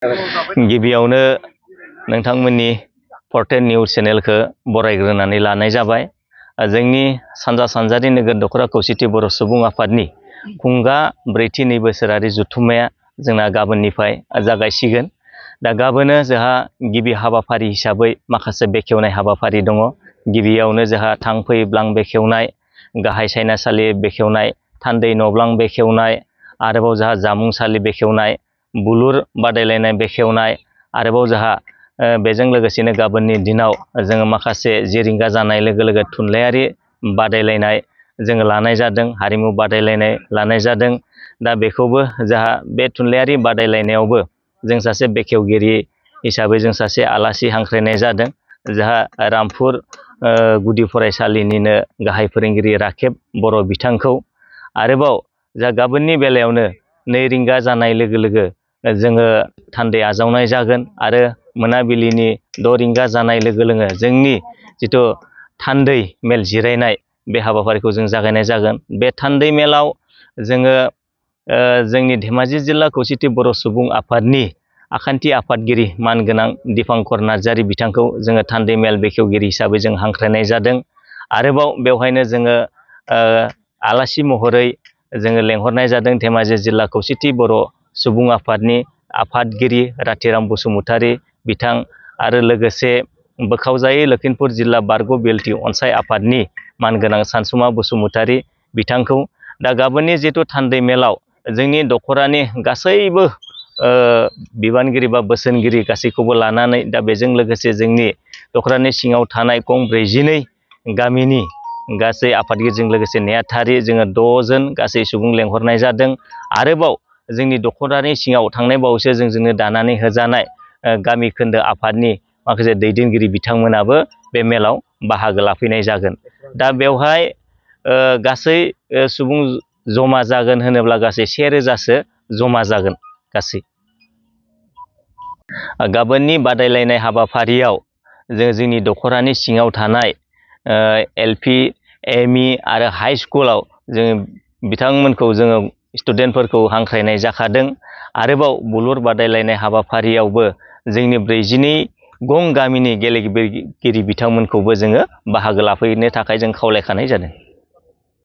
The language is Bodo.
गिबियावनो नोंथांमोननि पर्टेल निउज चेनेलखौ बरायग्रोनानै लानाय जाबाय। जोंनि सानजा सानजारि नोगोर दख'रा खौसेथि बर' सुबुं आफादनि खुंगा ब्रैथि नै बोसोरारि जथुम्माया जोंना गाबोननिफ्राय जागायसिगोन। दा गाबोनो जोंहा गिबि हाबाफारि हिसाबै माखासे बेखेवनाय हाबाफारि दङ। गिबियावनो जोंहा थां फै ब्लां बेखेवनाय, गाहाय सायनासालि बेखेवनाय, थान्दै न'ब्लां बेखेवनाय, आरोबाव जोंहा जामुंसालि बेखेवनाय, बुलुर बादायलायनाय बेखेवनाय, आरोबाव जोंहा बेजों लोगोसेनो गाबोननि दिनाव जोङो माखासे 10 रिंगा जानाय लोगो लोगो थुनलाइयारि बादायलायनाय जोङो लानाय जादों, हारिमु बादायलायनाय लानाय जादों। दा बेखौबो जोंहा बे थुनलाइयारि बादायलायनायावबो जों सासे बेखेवगिरि हिसाबै जों सासे आलासि हांख्रायनाय जादों। जोंहा रामपुर गुदि फरायसालिनिनो गाहाय फोरोंगिरि राखेब बर' बिथांखौ। आरोबाव जा गाबोननि बेलायावनो 2 रिंगा जानाय लोगो लोगो जोङो थान्दै आजावनाय जागोन आरो मोनाबिलिनि 6 रिंगा जानाय लोगो लोगो जोंनि जिथु थान्दै मेल जिरायनाय बे हाबाफारिखौ जों जागायनाय जागोन। बे थान्दै मेलाव जोङो जोंनि धेमाजि जिल्ला खौसेथि बर' सुबुं आफादनि आखान्थि आफादगिरि मानगोनां दिपांकर नार्जारि बिथांखौ जोङो थान्दै मेल बेखेवगिरि हिसाबै जों हांख्रायनाय जादों। आरोबाव बेवहायनो जोङो आलासि महरै जोङो लेंहरनाय जादों धेमाजि जिल्ला खौसेथि बर' सुबुं आफादनि आफादगिरि राथिराम बसुमतारी बिथां, आरो लोगोसे बोखावजायै लखिमपुर जिल्ला बारग' बेलथि अनसाय आफादनि मानगोनां सानसुमा बसुमतारी बिथांखौ। दा गाबोननि जिथु थान्दै मेलाव जोंनि दख'रानि गासैबो बिबानगिरि बा बोसोनगिरि गासैखौबो लानानै, दा बेजों लोगोसे जोंनि दख'रानि सिङाव थानाय खम 42 गामिनि गासै आफादगिरिजों लोगोसे नेहाथारि जोङो 6 जन गासै सुबुं लेंहरनाय जादों। आरोबाव जोंनि दख'रानि सिङाव थांनाय बावैसो जोंनो दानानै होजानाय गामि खोन्दो आफादनि माखासे दैदेनगिरि बिथांमोनाबो बे मेलाव बाहागो लाफैनाय जागोन। दा बेवहाय गासै सुबुं जमा जागोन होनोब्ला गासै 1000सो जमा जागोन गासै। गाबोननि बादायलायनाय हाबाफारियाव जोंनि दख'रानि सिङाव थानाय LP, ME आरो हाइ स्कुलाव जोङो बिथांमोनखौ जोङो स्टुडेन्टफोरखौ हांख्रायनाय जाखादों। आरोबाव बुलुर बादायलायनाय हाबाफारियावबो जोंनि 42 गं गामिनि गेलेगिरि बिथांमोनखौबो जोङो बाहागो लाफैनो थाखाय जों खावलायखानाय जादों।